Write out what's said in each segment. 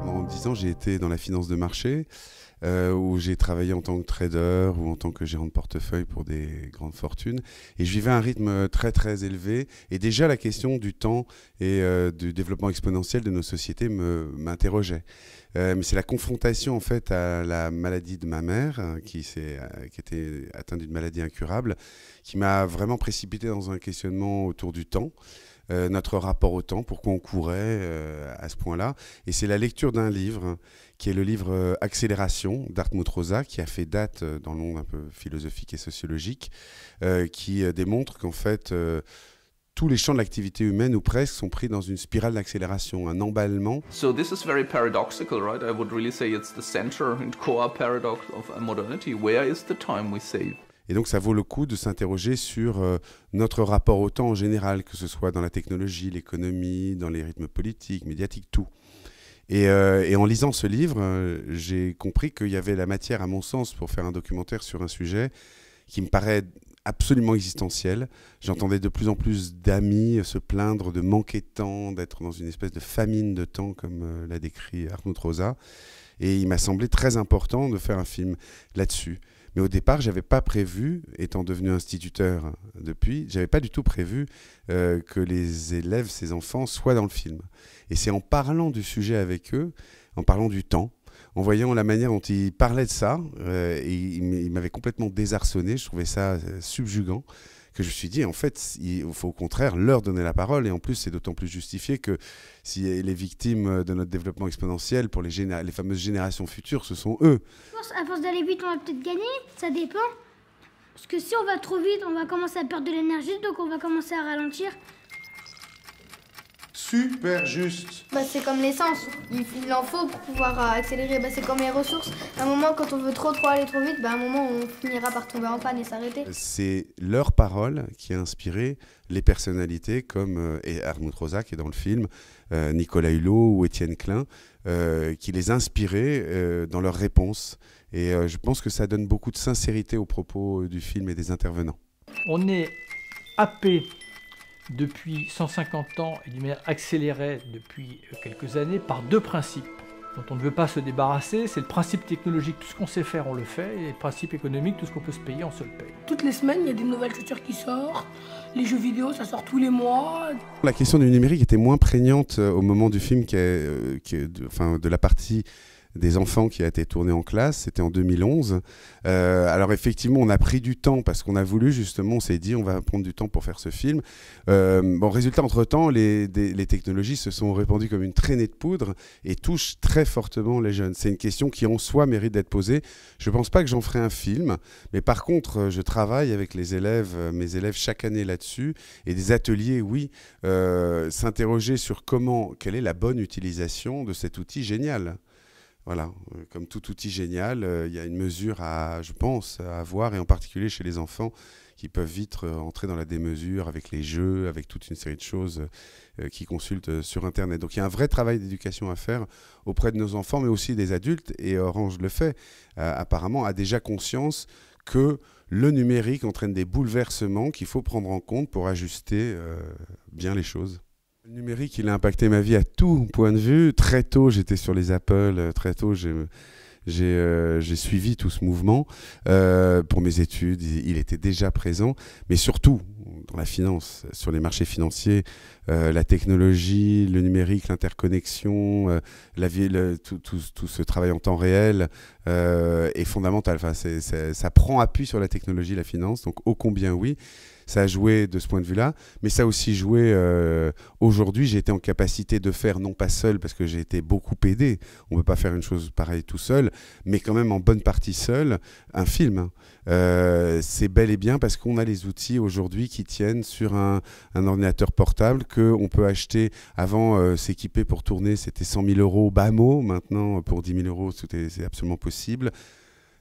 Pendant 10 ans, j'ai été dans la finance de marché, où j'ai travaillé en tant que trader ou en tant que gérant de portefeuille pour des grandes fortunes. Et je vivais à un rythme très très élevé. Et déjà, la question du temps et du développement exponentiel de nos sociétés m'interrogeait. Mais c'est la confrontation en fait à la maladie de ma mère, qui était atteinte d'une maladie incurable, qui m'a vraiment précipité dans un questionnement autour du temps. Notre rapport au temps, pourquoi on courait à ce point-là. Et c'est la lecture d'un livre, qui est le livre Accélération d'Hartmut Rosa, qui a fait date dans le monde un peu philosophique et sociologique, qui démontre qu'en fait, tous les champs de l'activité humaine, ou presque, sont pris dans une spirale d'accélération, un emballement. So this is very paradoxical, right? I would really say it's the center and core paradox of modernity. Where is the time we save? Et donc ça vaut le coup de s'interroger sur notre rapport au temps en général, que ce soit dans la technologie, l'économie, dans les rythmes politiques, médiatiques, tout. Et en lisant ce livre, j'ai compris qu'il y avait la matière, à mon sens, pour faire un documentaire sur un sujet qui me paraît absolument existentiel. J'entendais de plus en plus d'amis se plaindre de manquer de temps, d'être dans une espèce de famine de temps, comme l'a décrit Hartmut Rosa. Et il m'a semblé très important de faire un film là-dessus. Mais au départ, je n'avais pas prévu, étant devenu instituteur depuis, je n'avais pas du tout prévu que les élèves, ces enfants, soient dans le film. Et c'est en parlant du sujet avec eux, en parlant du temps, en voyant la manière dont ils parlaient de ça, et ils m'avaient complètement désarçonné, je trouvais ça subjugant, que je me suis dit, en fait, il faut au contraire leur donner la parole. Et en plus, c'est d'autant plus justifié que si les victimes de notre développement exponentiel pour les fameuses générations futures, ce sont eux. Je pense qu'à force d'aller vite, on va peut-être gagner, ça dépend. Parce que si on va trop vite, on va commencer à perdre de l'énergie, donc on va commencer à ralentir. Super juste. C'est comme l'essence, il en faut pour pouvoir accélérer, c'est comme les ressources. À un moment, quand on veut trop aller trop vite, à un moment on finira par tomber en panne et s'arrêter. C'est leur parole qui a inspiré les personnalités comme Hartmut Rosa qui est dans le film, Nicolas Hulot ou Étienne Klein, qui les inspiraient dans leurs réponses. Et je pense que ça donne beaucoup de sincérité aux propos du film et des intervenants. On est happé depuis 150 ans et d'une manière accélérée depuis quelques années par deux principes dont on ne veut pas se débarrasser. C'est le principe technologique, tout ce qu'on sait faire on le fait, et le principe économique, tout ce qu'on peut se payer on se le paye. Toutes les semaines il y a des nouvelles chaussures qui sortent, les jeux vidéo ça sort tous les mois. La question du numérique était moins prégnante au moment du film de la partie des enfants qui a été tourné en classe, c'était en 2011. Alors effectivement, on a pris du temps parce qu'on a voulu justement, on s'est dit on va prendre du temps pour faire ce film. Résultat, entre-temps, les technologies se sont répandues comme une traînée de poudre et touchent très fortement les jeunes. C'est une question qui en soi mérite d'être posée. Je ne pense pas que j'en ferai un film, mais par contre, je travaille avec les élèves, mes élèves chaque année là-dessus, et des ateliers, oui, s'interroger sur quelle est la bonne utilisation de cet outil génial. Voilà, comme tout outil génial, il y a une mesure je pense, à avoir, et en particulier chez les enfants qui peuvent vite entrer dans la démesure avec les jeux, avec toute une série de choses qu'ils consultent sur Internet. Donc il y a un vrai travail d'éducation à faire auprès de nos enfants, mais aussi des adultes, et Orange le fait, apparemment, a déjà conscience que le numérique entraîne des bouleversements qu'il faut prendre en compte pour ajuster bien les choses. Le numérique, il a impacté ma vie à tout point de vue. Très tôt, j'étais sur les Apple. Très tôt, j'ai suivi tout ce mouvement. Pour mes études, il était déjà présent. Mais surtout, dans la finance, sur les marchés financiers, la technologie, le numérique, l'interconnexion, tout ce travail en temps réel est fondamental. Enfin, ça prend appui sur la technologie, la finance. Donc, ô combien oui. Ça a joué de ce point de vue-là, mais ça a aussi joué aujourd'hui. J'ai été en capacité de faire, non pas seul, parce que j'ai été beaucoup aidé, on ne peut pas faire une chose pareille tout seul, mais quand même en bonne partie seul, un film. C'est bel et bien parce qu'on a les outils aujourd'hui qui tiennent sur un ordinateur portable qu'on peut acheter. Avant, s'équiper pour tourner, c'était 100 000 € bas mot. Maintenant, pour 10 000 €, c'est absolument possible.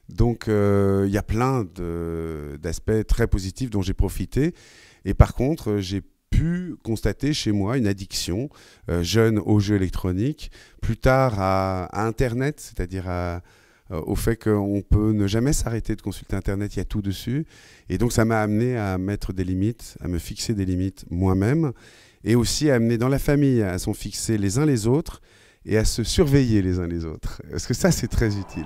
Donc, il y a plein d'aspects très positifs dont j'ai profité. Et par contre, j'ai pu constater chez moi une addiction jeune aux jeux électroniques, plus tard à Internet, c'est-à-dire au fait qu'on peut ne jamais s'arrêter de consulter Internet, il y a tout dessus. Et donc, ça m'a amené à mettre des limites, à me fixer des limites moi-même, et aussi à amener dans la famille à s'en fixer les uns les autres, et à se surveiller les uns les autres. Parce que ça, c'est très utile.